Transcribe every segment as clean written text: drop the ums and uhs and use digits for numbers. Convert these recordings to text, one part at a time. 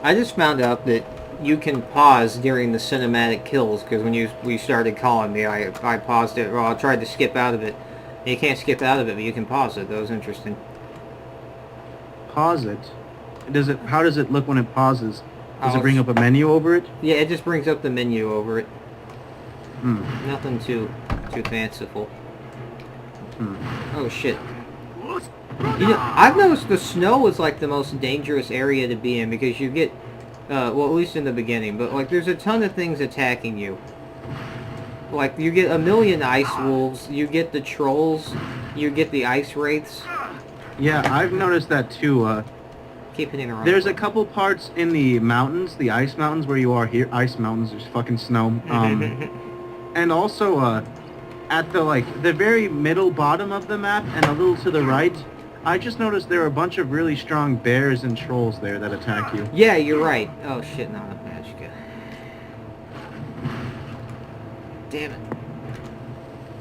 I just found out that you can pause during the cinematic kills because when we started calling me, I paused it. Well, I tried to skip out of it. You can't skip out of it, but you can pause it. That was interesting. Pause it. Does it? How does it look when it pauses? Does it Oh, bring up a menu over it? yeah, it just brings up the menu over it. Hmm. Nothing too fanciful. Hmm. Oh shit. You know, I've noticed the snow is like the most dangerous area to be in because you get, well, at least in the beginning, but like there's a ton of things attacking you. Like you get a million ice wolves, you get the trolls, you get the ice wraiths. Yeah, I've noticed that too. Keep hitting the wrong There's a button. couple parts in the mountains, the ice mountains where you are here. Ice mountains, there's fucking snow. And also at the very middle bottom of the map and a little to the right, I just noticed there are a bunch of really strong bears and trolls there that attack you. Yeah, you're right. Oh shit, not enough magicka. Damn it.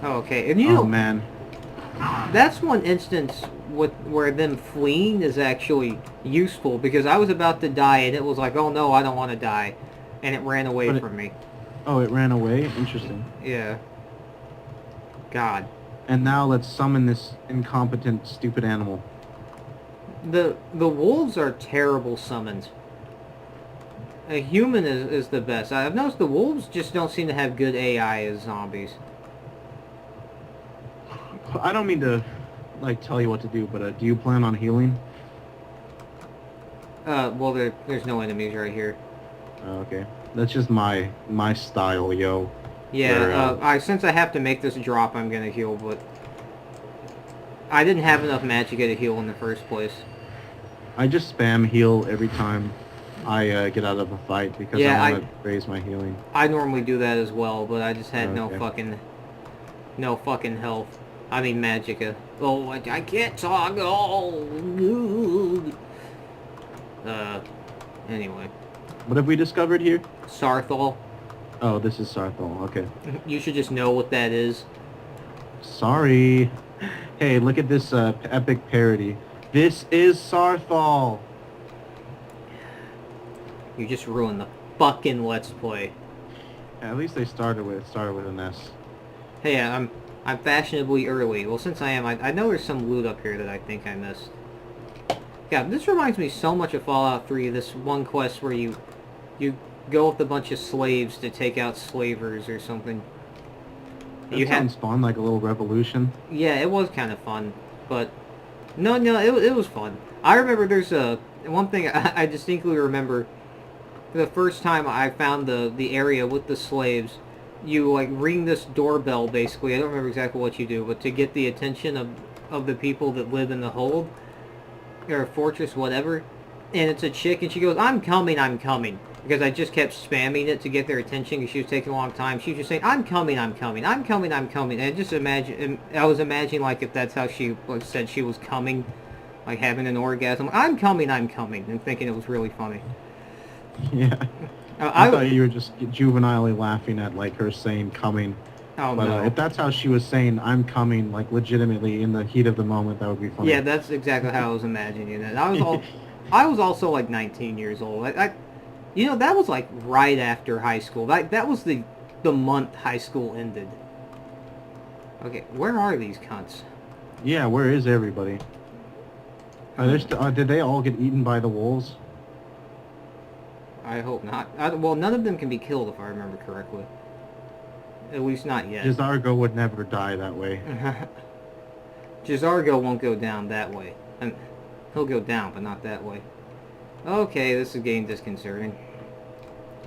Oh, okay. And you Oh know, man. that's one instance where them fleeing is actually useful because I was about to die and it was like, oh no, I don't want to die, and it ran away But from me. oh, it ran away? Interesting. Yeah. God. And now let's summon this incompetent, stupid animal. The wolves are terrible summons. A human is the best. I've noticed the wolves just don't seem to have good AI as zombies. I don't mean to, like, tell you what to do, but do you plan on healing? Well, there's no enemies right here. Okay. That's just my style, yo. Yeah, since I have to make this drop, I'm gonna heal, but I didn't have enough magicka to heal in the first place. I just spam heal every time I get out of a fight because Yeah, I want to raise my healing. I normally do that as well, but I just had Okay. no fucking health. I mean magicka. Oh, I can't talk. Oh, anyway, What have we discovered here? Sarthal. Oh, this is Sarthal. Okay. You should just know what that is. Sorry. Hey, look at this epic parody. This is Sarthal. You just ruined the fucking let's play. At least they started with an S. Hey, I'm fashionably early. Well, since I am, I know there's some loot up here that I think I missed. Yeah, this reminds me so much of Fallout 3. This one quest where you go with a bunch of slaves to take out slavers or something. That sounds fun, like a little revolution. Yeah, it was kind of fun, but no, it was fun. I remember there's one thing I distinctly remember. The first time I found the area with the slaves, you like ring this doorbell basically. I don't remember exactly what you do, but to get the attention of the people that live in the hold or fortress, whatever. And it's a chick, and she goes, "I'm coming, I'm coming." Because I just kept spamming it to get their attention because she was taking a long time. She was just saying, "I'm coming, I'm coming, I'm coming, I'm coming." And I was imagining like if that's how she like, said she was coming, like having an orgasm. I'm coming, and thinking it was really funny. Yeah. I thought you were just juvenilely laughing at like her saying coming. Oh But no. if that's how she was saying I'm coming, like legitimately in the heat of the moment, that would be funny. Yeah, that's exactly how I was imagining it. I was also like 19 years old. You know, that was like right after high school. That was the month high school ended. Okay, where are these cunts? Yeah, where is everybody? Did they all get eaten by the wolves? I hope not. Well, none of them can be killed if I remember correctly. At least not yet. Jizargo would never die that way. Jizargo won't go down that way. He'll go down, but not that way. Okay, this is getting disconcerting.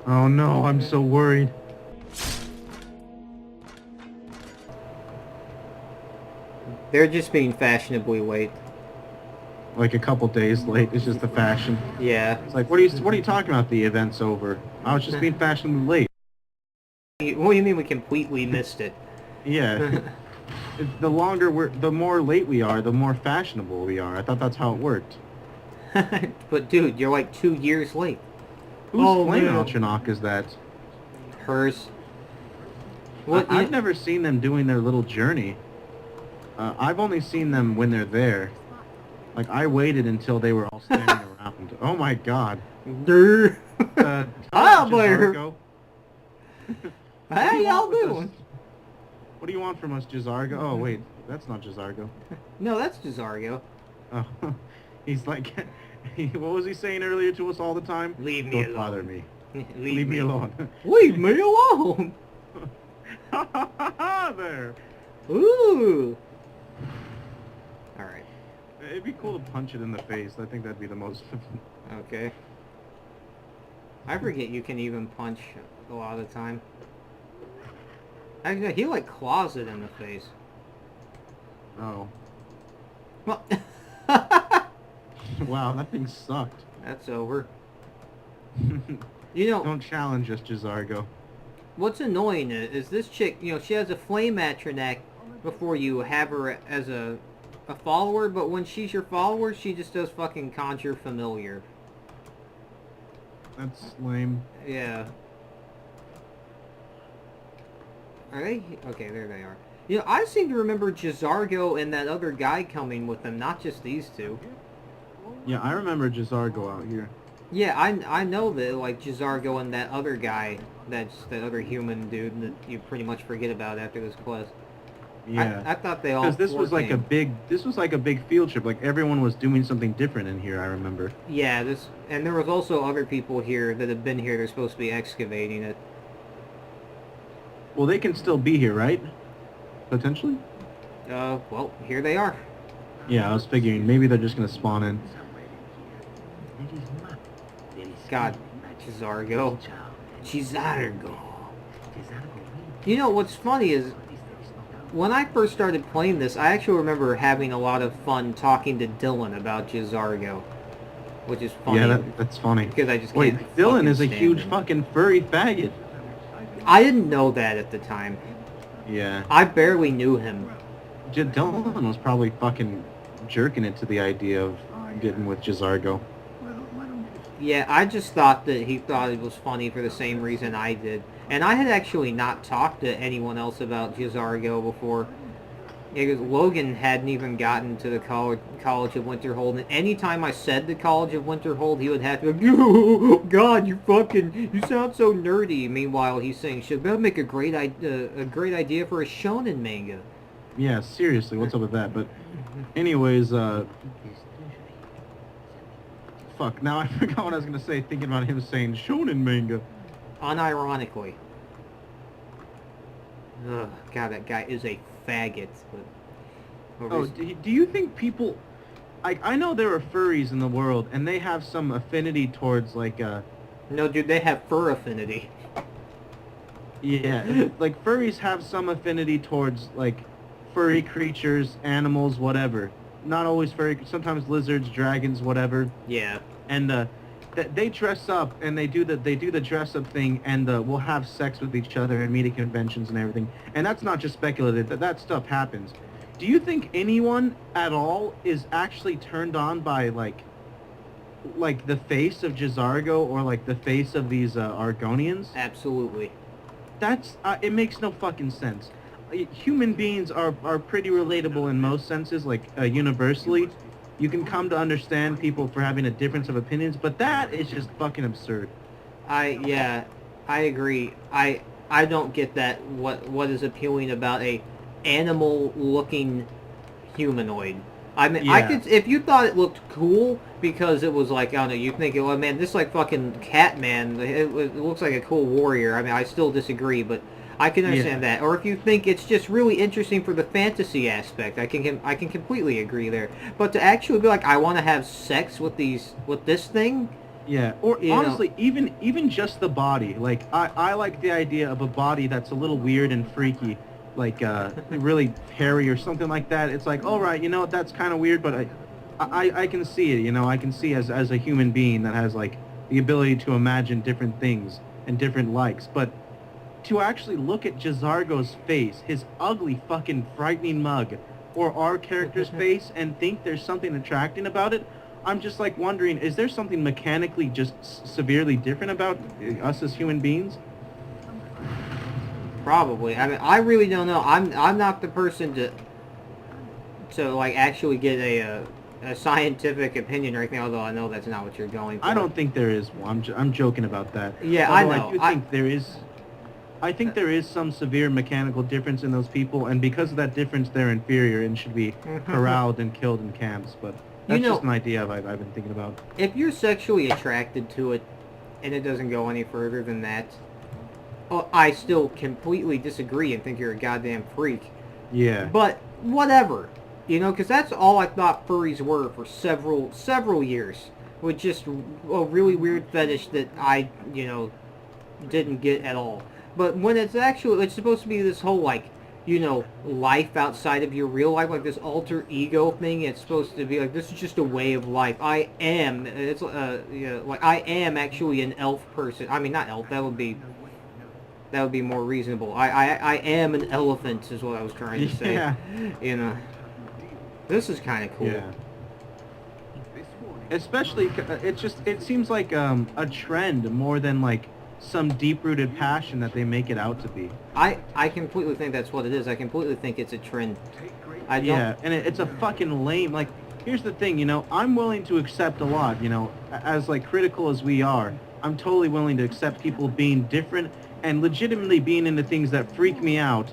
Oh no, I'm so worried. They're just being fashionably late. Like a couple days late. It's just the fashion. Yeah. It's like, what are you talking about? The event's over. I was just being fashionably late. What do you mean we completely missed it? Yeah. The more late we are, the more fashionable we are. I thought that's how it worked. But dude, you're like 2 years late. Whose flame Alchinoc is that? Hers. What? I've never seen them doing their little journey. I've only seen them when they're there. Like, I waited until they were all standing around. Mound. Oh my god. Durr. Hello, Hi, Blair. Jizargo. How y'all doing? What do you want from us, Jizargo? Oh, wait. That's not Jizargo. No, that's Jizargo. Oh, he's like... what was he saying earlier to us all the time? Leave me Don't alone. bother me. Leave me alone. Leave me alone. There. Ooh. All right. It'd be cool to punch it in the face. I think that'd be the most... Okay. I forget you can even punch a lot of the time. Actually, he like claws it in the face. Oh. Well, Wow, that thing sucked. that's over. You know, Don't challenge us, Jizargo. what's annoying is this chick, you know, she has a flame at her neck before you have her as a follower, but when she's your follower, she just does fucking conjure familiar. That's lame. Yeah. Are they? Okay, there they are. You know, I seem to remember Jizargo and that other guy coming with them, not just these two. Yeah, I remember Jizargo out here. Yeah, I know that, like, Jizargo and that other guy, that other human dude that you pretty much forget about after this quest. Yeah. I thought they all Because this was like came. this was like a big field trip. Like everyone was doing something different in here. I remember. Yeah, and there was also other people here that have been here. They're supposed to be excavating it. Well, they can still be here, right? Potentially. Well, here they are. Yeah, I was figuring maybe they're just gonna spawn in. God, Jizargo. You know, what's funny is, when I first started playing this, I actually remember having a lot of fun talking to Dylan about Jizargo. Which is funny. Yeah, that's funny. Because I just Wait, can't Dylan fucking is a stand huge him. fucking furry faggot. I didn't know that at the time. Yeah. I barely knew him. Dylan was probably fucking jerking it to the idea of getting with Jizargo. Yeah, I just thought that he thought it was funny for the same reason I did. And I had actually not talked to anyone else about Jizargo before. Yeah, because Logan hadn't even gotten to the College of Winterhold, and anytime I said the College of Winterhold, he would have to go, oh, God, you sound so nerdy. Meanwhile, he's saying, should that make a great idea for a shonen manga? Yeah, seriously, what's up with that? But anyways, fuck, now I forgot what I was gonna say thinking about him saying shonen manga. Unironically. Ugh, God, that guy is a faggot. But Oh, do you think people... I know there are furries in the world, and they have some affinity towards, like, No, dude, they have fur affinity. yeah, like, furries have some affinity towards, like, furry creatures, animals, whatever. Not always furry, sometimes lizards, dragons, whatever. Yeah. And, they dress up, and they do the dress-up thing, and, will have sex with each other and meet at conventions and everything. And that's not just speculative, that stuff happens. Do you think anyone at all is actually turned on by, like the face of Jizargo or, like, the face of these, Argonians? Absolutely. That's, it makes no fucking sense. Human beings are pretty relatable in most senses, like, universally. You can come to understand people for having a difference of opinions, but that is just fucking absurd. Yeah, I agree. I don't get that. What is appealing about a animal-looking humanoid? I mean, I Yeah. could, if you thought it looked cool because it was like, I don't know, you think, oh man, this like fucking Catman. It looks like a cool warrior. I mean, I still disagree, but I can understand that. Or if you think it's just really interesting for the fantasy aspect, I can completely agree there. But to actually be like, I want to have sex with this thing. Yeah, or You honestly, even just the body. Like, I like the idea of a body that's a little weird and freaky, like really hairy or something like that. It's like, all right, you know, that's kind of weird, but I can see it. You know, I can see as a human being that has like the ability to imagine different things and different likes, but to actually look at Jizargo's face, his ugly fucking frightening mug, or our character's face and think there's something attracting about it, I'm just like wondering, is there something mechanically just severely different about us as human beings? Probably. I mean, I really don't know. I'm not the person to like actually get a a scientific opinion or anything, although I know that's not what you're going for. I don't think there is one. I'm joking about that. Yeah, Although I know. I do think there is. I think there is some severe mechanical difference in those people, and because of that difference, they're inferior and should be corralled and killed in camps. But that's just an idea I've been thinking about. If you're sexually attracted to it, and it doesn't go any further than that, I still completely disagree and think you're a goddamn freak. Yeah. But whatever, because that's all I thought furries were for several years, with just a really weird fetish that I didn't get at all. But when it's supposed to be this whole life outside of your real life, like this alter ego thing. It's supposed to be like, this is just a way of life. I am actually an elf person. I mean, not elf. That would be more reasonable. I am an elephant, is what I was trying to say. Yeah. This is kind of cool. Yeah. Especially, it seems like a trend more than like some deep-rooted passion that they make it out to be. I completely think that's what it is. I completely think it's a trend. Yeah, and it's a fucking lame, like, here's the thing, I'm willing to accept a lot, as, like, critical as we are. I'm totally willing to accept people being different and legitimately being into things that freak me out,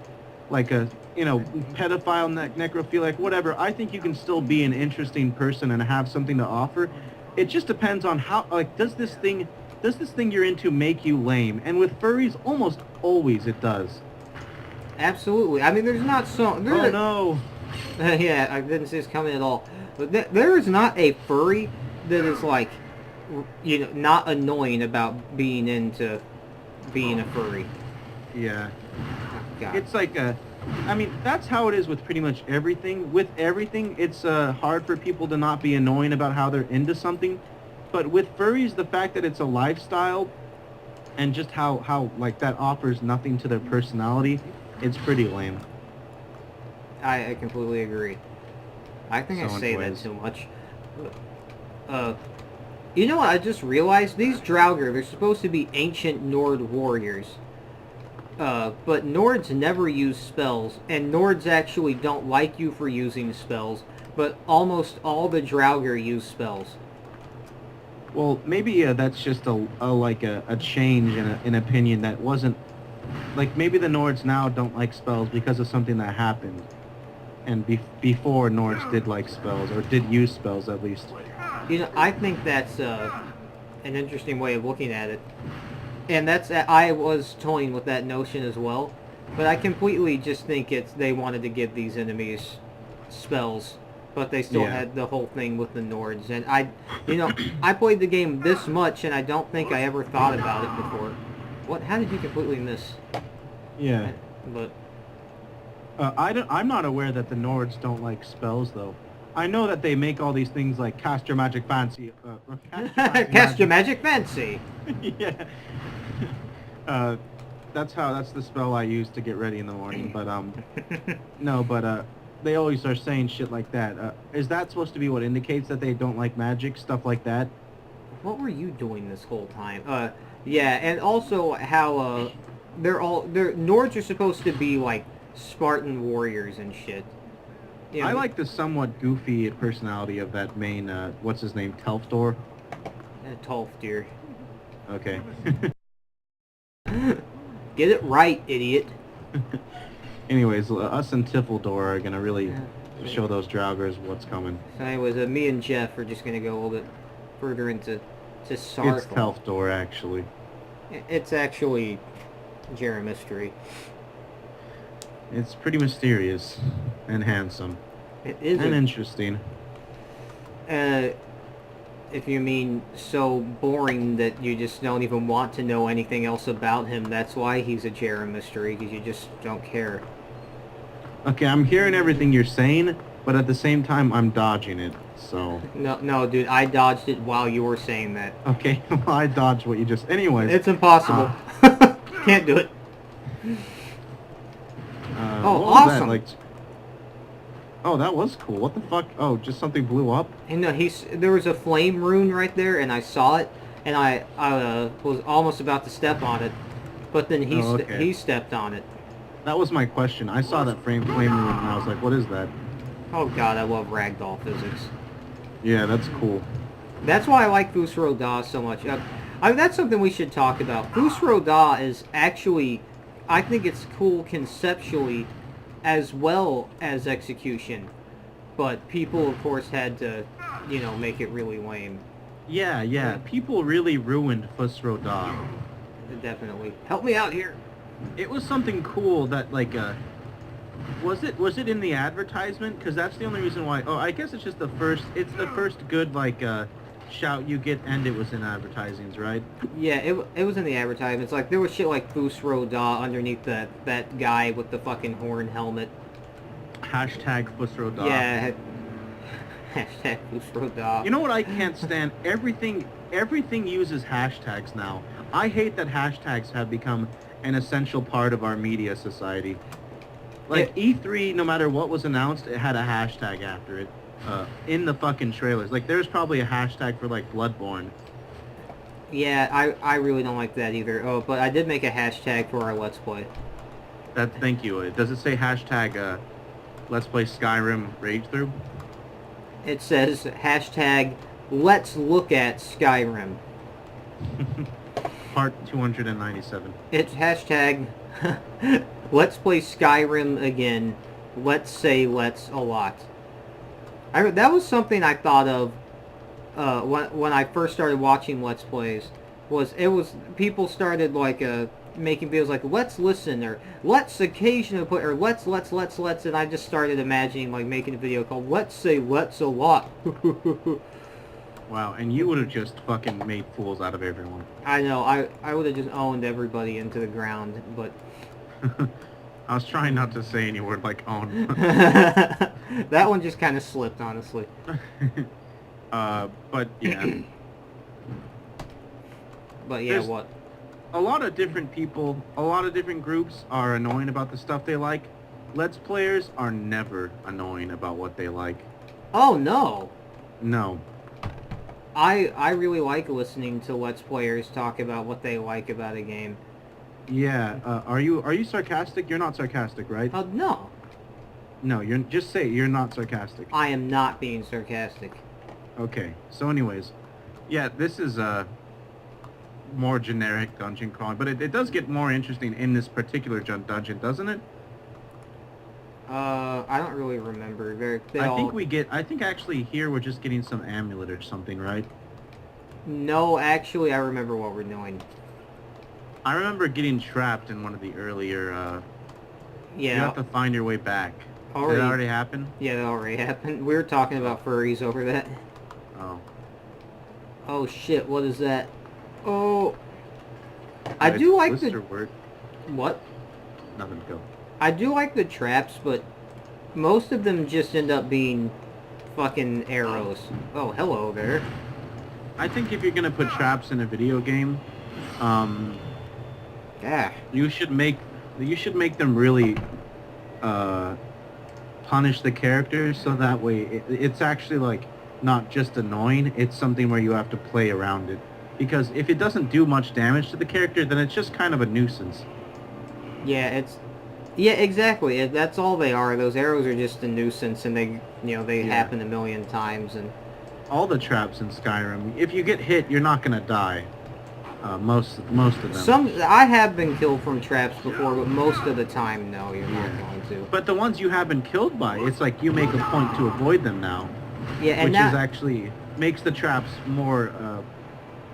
like a, pedophile, necrophiliac, whatever. I think you can still be an interesting person and have something to offer. It just depends on how, like, does this thing you're into make you lame? And with furries, almost always it does. Absolutely. I mean, there's not so... Oh, no. Yeah, I didn't see this coming at all. But there is not a furry that is, like, not annoying about being into being a furry. Yeah. God. It's like I mean, that's how it is with pretty much everything. With everything, it's hard for people to not be annoying about how they're into something. But with furries, the fact that it's a lifestyle and just how like that offers nothing to their personality, it's pretty lame. I completely agree. I think So I say that anyways. too much. You know what I just realized? These Draugr, they're supposed to be ancient Nord warriors. But Nords never use spells, and Nords actually don't like you for using spells, but almost all the Draugr use spells. Well, maybe that's just a change in opinion that wasn't, like, maybe the Nords now don't like spells because of something that happened, and before Nords did like spells, or did use spells at least. I think that's an interesting way of looking at it, and I was toying with that notion as well, but I completely just think they wanted to give these enemies spells. But they still had the whole thing with the Nords, and I played the game this much, and I don't think I ever thought about it before. What? How did you completely miss? Yeah. But I'm not aware that the Nords don't like spells, though. I know that they make all these things like cast your magic fancy. Cast your magic fancy. Yeah. That's the spell I use to get ready in the morning. But no, but they always are saying shit like that. Is that supposed to be what indicates that they don't like magic, stuff like that? What were you doing this whole time? Yeah, and also how Nords are supposed to be like Spartan warriors and shit. I like the somewhat goofy personality of that main, what's his name, Telfdor? Tolfdir. Okay. Get it right, idiot. Anyways, us and Tiffledor are going to really show those Draugrs what's coming. So anyways, me and Jeff are just going to go a little bit further into Sarkle. It's Telfdor, actually. It's actually Mystery. It's pretty mysterious and handsome. It is. And interesting. If you mean so boring that you just don't even want to know anything else about him, that's why he's a Mystery, because you just don't care. Okay, I'm hearing everything you're saying, but at the same time, I'm dodging it, so... No, dude, I dodged it while you were saying that. Okay, well, I dodged what you just... Anyways. It's impossible. Can't do it. Oh, awesome! That? Like... Oh, that was cool. What the fuck? Oh, just something blew up? And there was a flame rune right there, and I saw it, and I was almost about to step on it, but then he stepped on it. That was my question. I saw that flame rune, and I was like, what is that? Oh god, I love ragdoll physics. Yeah, that's cool. That's why I like Fusro Da so much. That's something we should talk about. Fusro Da is actually, I think it's cool conceptually as well as execution. But people, of course, had to, make it really lame. Yeah. People really ruined Fusro Da. Definitely. Help me out here. It was something cool that like was it in the advertisement? Because that's the only reason why. Oh, I guess it's just the first. It's the first good like shout you get, and it was in advertisings, right? Yeah, it was in the advertisements. Like there was shit like Fusro Da underneath that guy with the fucking horn helmet. Hashtag Fusro Da. Yeah. Hashtag Fusro Da. You know what I can't stand? Everything uses hashtags now. I hate that hashtags have become an essential part of our media society. Like E3, no matter what was announced, it had a hashtag after it. In the fucking trailers. Like there's probably a hashtag for like Bloodborne. Yeah, I really don't like that either. Oh, but I did make a hashtag for our Let's Play. Thank you. Does it say hashtag Let's Play Skyrim Rage Through? It says hashtag Let's Look at Skyrim. Part 297. It's hashtag Let's Play Skyrim again. Let's say let's a lot. That was something I thought of when I first started watching Let's Plays. People started like making videos like let's listen or let's occasionally put or let's and I just started imagining like making a video called Let's Say Let's a Lot. Wow, and you would have just fucking made fools out of everyone. I know, I would have just owned everybody into the ground, but I was trying not to say any word like own. that one just kind of slipped, honestly. But yeah. But yeah, what? A lot of different people, a lot of different groups are annoying about the stuff they like. Let's Players are never annoying about what they like. Oh, no. No. I really like listening to Let's Players talk about what they like about a game. Yeah, are you sarcastic? You're not sarcastic, right? No. No, just say you're not sarcastic. I am not being sarcastic. Okay, so anyways, yeah, this is more generic dungeon crawling, but it does get more interesting in this particular dungeon, doesn't it? I don't really remember. I think actually here we're just getting some amulet or something, right? No, actually, I remember what we're doing. I remember getting trapped in one of the earlier, Yeah. You have to find your way back. Did that already happen? Yeah, that already happened. We were talking about furries over that. Oh. Oh shit, what is that? Oh. I do like the... word. What? Nothing, go. I do like the traps, but most of them just end up being fucking arrows. Oh, hello there. I think if you're gonna put traps in a video game, Yeah. you should make them really punish the characters, so that way it's actually like not just annoying, it's something where you have to play around it. Because if it doesn't do much damage to the character, then it's just kind of a nuisance. Yeah, exactly. That's all they are. Those arrows are just a nuisance, and they happen a million times. And all the traps in Skyrim, if you get hit, you're not gonna die. Most of them. I have been killed from traps before, but most of the time, no, you're not going to. But the ones you have been killed by, it's like you make a point to avoid them now. Yeah, and which is actually makes the traps more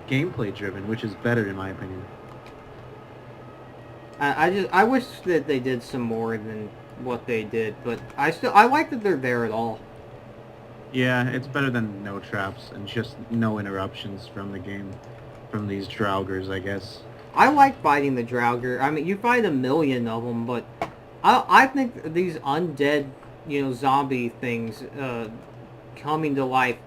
gameplay driven, which is better in my opinion. I wish that they did some more than what they did, but I like that they're there at all. Yeah, it's better than no traps and just no interruptions from the game, from these Draugrs, I guess. I like fighting the Draugr. I mean, you fight a million of them, but I think these undead, zombie things coming to life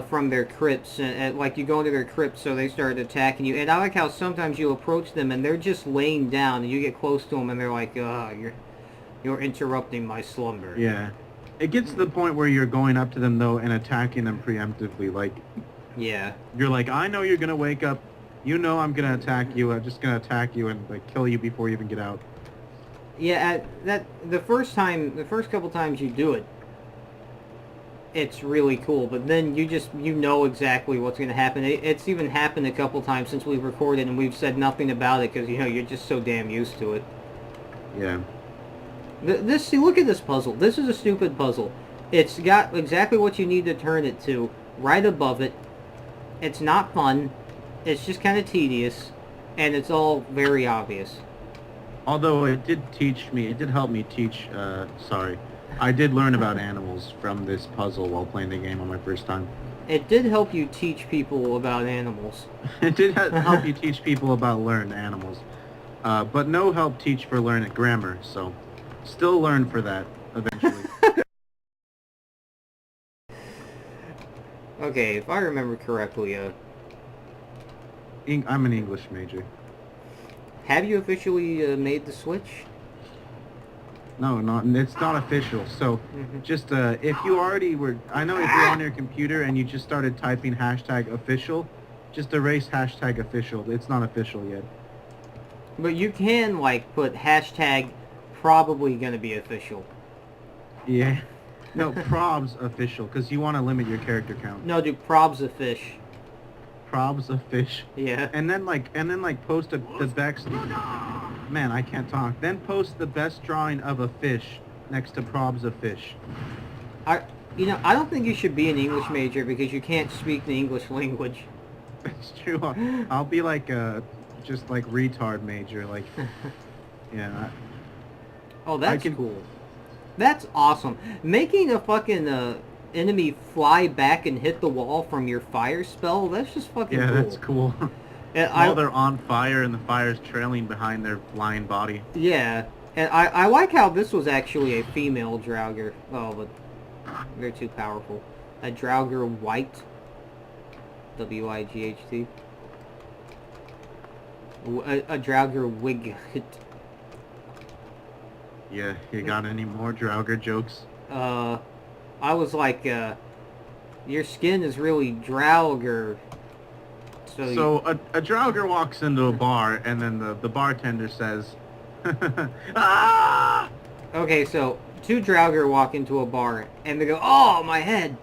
from their crypts, and like you go into their crypts, so they start attacking you. And I like how sometimes you approach them and they're just laying down, and you get close to them and they're like, you're interrupting my slumber. Yeah. It gets to the point where you're going up to them, though, and attacking them preemptively. Like, yeah. You're like, I know you're going to wake up. You know I'm going to attack you. I'm just going to attack you and, like, kill you before you even get out. Yeah, the first couple times you do it, it's really cool. But then you know exactly what's going to happen. It's even happened a couple times since we've recorded, and we've said nothing about it because you're just so damn used to it. Yeah. See, look at this puzzle. This is a stupid puzzle. It's got exactly what you need to turn it to right above it. It's not fun. It's just kind of tedious, and it's all very obvious. Although it did help me teach, I did learn about animals from this puzzle while playing the game on my first time. It did help you teach people about animals. It did help you teach people about learn animals. But no help teach for learn grammar, so still learn for that eventually. Okay, if I remember correctly, I'm an English major. have you officially made the switch? No, it's not official. So, just if you already were, I know if you're on your computer and you just started typing #official, just erase #official. It's not official yet. But you can like put #probably gonna be official. Yeah. No, probs official, because you want to limit your character count. No, do probs a fish. Probs a fish. Yeah. And then post the best. Man, I can't talk. Then post the best drawing of a fish next to probs a fish. I don't think you should be an English major because you can't speak the English language. It's true. I'll be like just like retard major, like. Yeah. Oh, that's cool. That's awesome. Making a fucking enemy fly back and hit the wall from your fire spell, that's just fucking cool. Yeah, that's cool. And While they're on fire and the fire's trailing behind their flying body. Yeah. And I like how this was actually a female Draugr. Oh, but they're too powerful. A Draugr White. W-I-G-H-T. A Draugr Wig. Yeah, you got any more Draugr jokes? I was like, your skin is really Draugr. So a Draugr walks into a bar, and then the bartender says, "Ah!" Okay, so two Draugr walk into a bar, and they go, "Oh, my head!"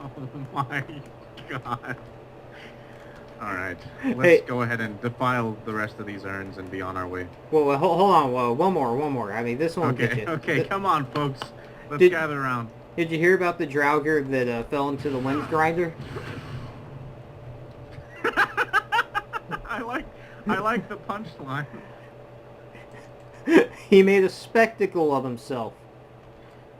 Oh my god. Alright, let's go ahead and defile the rest of these urns and be on our way. Well, hold on, one more. I mean, this one gets you. Okay, come on, folks. Let's gather around. Did you hear about the Draugr that fell into the lens grinder? I like the punchline. He made a spectacle of himself.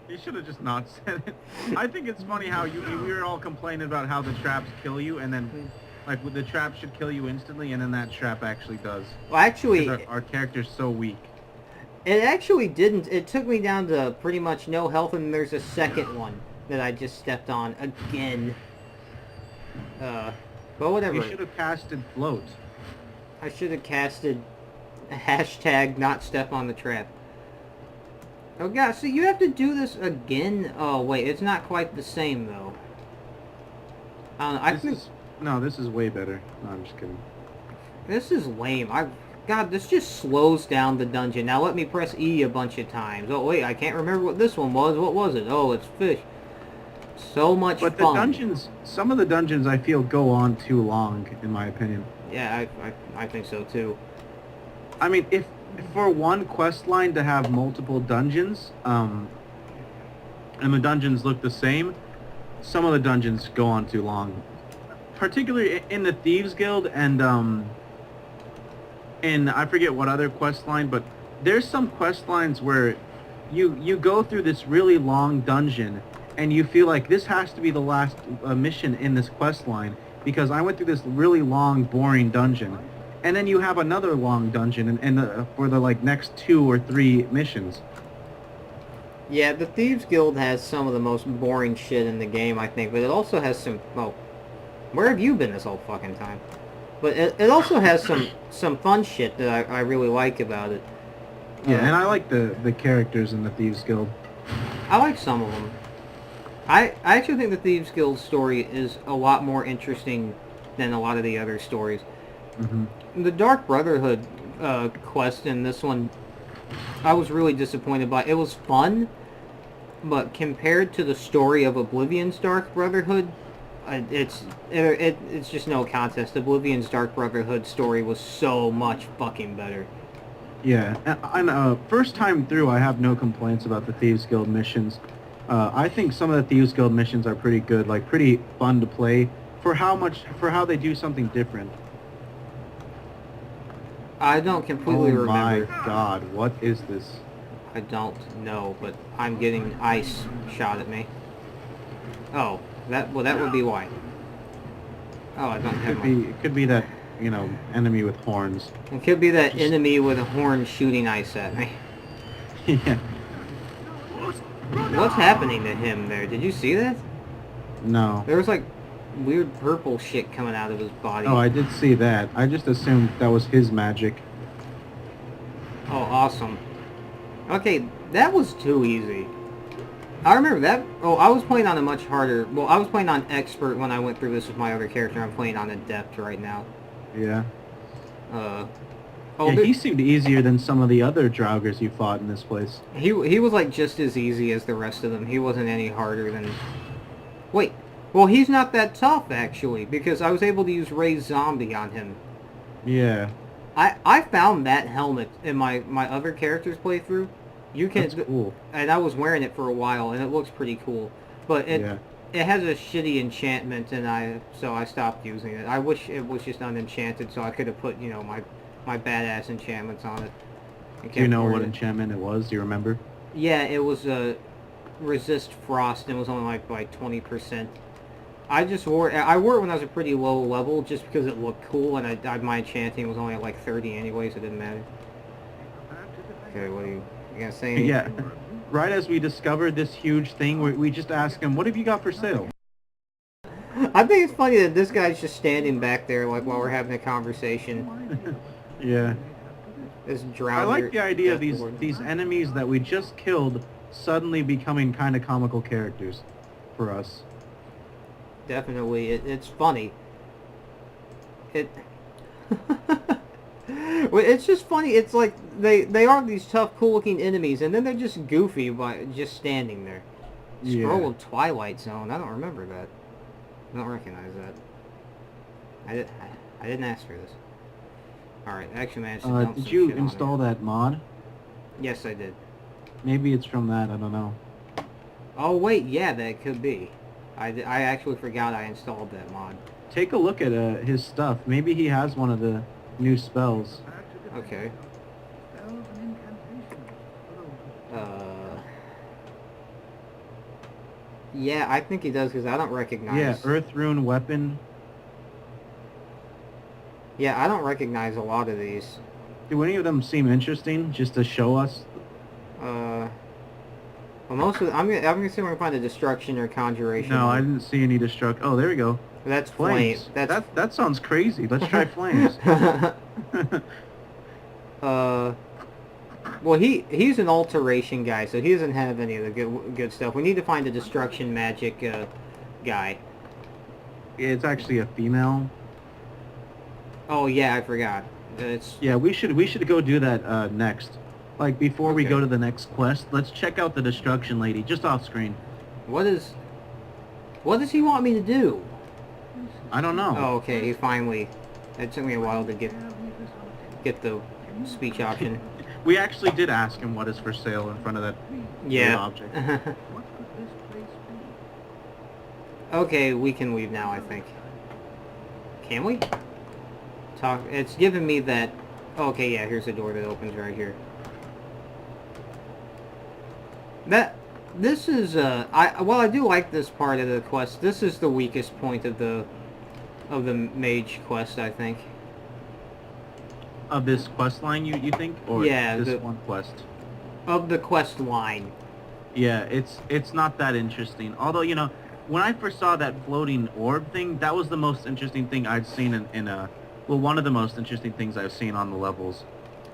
You should have just not said it. I think it's funny how we were all complaining about how the traps kill you, and then like the trap should kill you instantly, and then that trap actually does. Well, actually, our character's so weak. It actually didn't. It took me down to pretty much no health, and there's a second one that I just stepped on again. But whatever. You should have casted float. I should have casted #not step on the trap. Oh god, so you have to do this again? Oh wait, it's not quite the same though. This is way better. No, I'm just kidding. This is lame. God, this just slows down the dungeon. Now let me press E a bunch of times. Oh wait, I can't remember what this one was. What was it? Oh, it's fish. So much fun. But the dungeons, some of the dungeons I feel go on too long, in my opinion. Yeah, I think so too. I mean, if for one quest line to have multiple dungeons, and the dungeons look the same, some of the dungeons go on too long. Particularly in the Thieves Guild and in I forget what other quest line, but there's some quest lines where you go through this really long dungeon and you feel like this has to be the last mission in this quest line because I went through this really long, boring dungeon. And then you have another long dungeon for the like next 2 or 3 missions. Yeah, the Thieves Guild has some of the most boring shit in the game, I think, but it also has some... Well, where have you been this whole fucking time? But it also has some fun shit that I really like about it. Yeah, and I like the characters in the Thieves Guild. I like some of them. I actually think the Thieves Guild story is a lot more interesting than a lot of the other stories. Mm-hmm. The Dark Brotherhood quest in this one, I was really disappointed by. It was fun, but compared to the story of Oblivion's Dark Brotherhood, it's just no contest. Oblivion's Dark Brotherhood story was so much fucking better. Yeah, and first time through, I have no complaints about the Thieves Guild missions. I think some of the Thieves Guild missions are pretty good, like pretty fun to play for how they do something different. I don't completely remember. Oh my god, what is this? I don't know, but I'm getting ice shot at me. Oh, that would be why. Oh, I don't have It could be that, enemy with horns. It could be that enemy with a horn shooting ice at me. Yeah. What's happening to him there? Did you see that? No. There was like weird purple shit coming out of his body. Oh, I did see that. I just assumed that was his magic. Oh, awesome. Okay, that was too easy. I remember that. Oh, I was playing on a much harder. Well, I was playing on expert when I went through this with my other character. I'm playing on adept right now. Yeah. Oh, yeah, he seemed easier than some of the other Draugrs you fought in this place. He was like just as easy as the rest of them. He wasn't any harder than... Wait. Well, he's not that tough, actually, because I was able to use Ray's Zombie on him. Yeah. I found that helmet in my other character's playthrough. You can... That's cool. And I was wearing it for a while, and it looks pretty cool. But it has a shitty enchantment, and so I stopped using it. I wish it was just unenchanted, so I could have put, my badass enchantments on it. Do you know what enchantment it was? Do you remember? Yeah, it was resist frost, and it was only like by 20%. I wore it when I was a pretty low level, just because it looked cool, and my enchanting was only at like 30 anyway, so it didn't matter. Okay, what are you gonna say? Anything? Yeah. Right as we discovered this huge thing, we just asked him, "What have you got for sale?" I think it's funny that this guy's just standing back there, like, while we're having a conversation. Yeah. This drowned. I like the idea of these enemies that we just killed suddenly becoming kind of comical characters for us. Definitely, it's funny. It's just funny. It's like they are these tough, cool-looking enemies, and then they're just goofy by just standing there. Scroll of Twilight Zone. I don't remember that. I don't recognize that. I didn't ask for this. All right, actually managed to dump did some you shit on install it. that mod? Yes, I did. Maybe it's from that. I don't know. Oh wait, yeah, that could be. I actually forgot I installed that mod. Take a look at his stuff. Maybe he has one of the new spells. Okay. Yeah, I think he does because I don't recognize. Yeah, Earth Rune Weapon. Yeah, I don't recognize a lot of these. Do any of them seem interesting, just to show us? Well, most of I'm gonna see if I can find a destruction or conjuration. No, I didn't see any destruct. Oh, there we go. That's Flames. That's That sounds crazy. Let's try flames. Well, he's an alteration guy, so he doesn't have any of the good stuff. We need to find a destruction magic guy. It's actually a female. Oh yeah, I forgot. Yeah, we should go do that next. Like before we go to the next quest, let's check out the destruction lady just off screen. What does he want me to do? I don't know. Oh, okay. He finally. It took me a while to get the speech option. We actually did ask him what is for sale in front of that object. Okay, we can leave now, I think. Can we? It's giving me that... Okay, yeah, here's a door that opens right here. This is, while I do like this part of the quest, this is the weakest point of the mage quest, I think. Of this quest line, you think? Or yeah, this one quest? Of the quest line. Yeah, it's not that interesting. Although, when I first saw that floating orb thing, that was the most interesting thing I'd seen well, one of the most interesting things I've seen on the levels.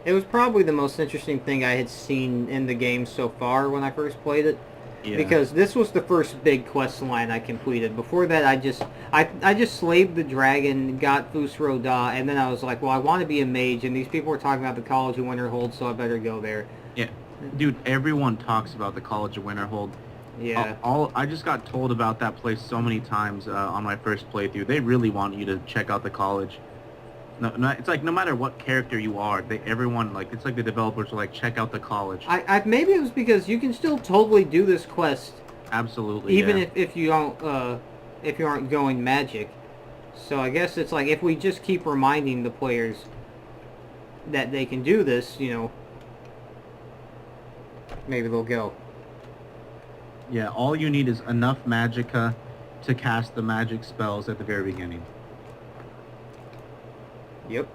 It was probably the most interesting thing I had seen in the game so far when I first played it. Yeah. Because this was the first big quest line I completed. Before that, I just slaved the dragon, got Fusro Da, and then I was like, well, I want to be a mage, and these people were talking about the College of Winterhold, so I better go there. Yeah. Dude, everyone talks about the College of Winterhold. Yeah. I just got told about that place so many times on my first playthrough. They really want you to check out the college. No, it's like no matter what character you are, everyone like it's like the developers are like check out the college. Maybe it was because you can still totally do this quest Absolutely, even yeah. if you don't if you aren't going magic. So I guess it's like if we just keep reminding the players that they can do this, maybe they'll go. Yeah, all you need is enough magicka to cast the magic spells at the very beginning. Yep.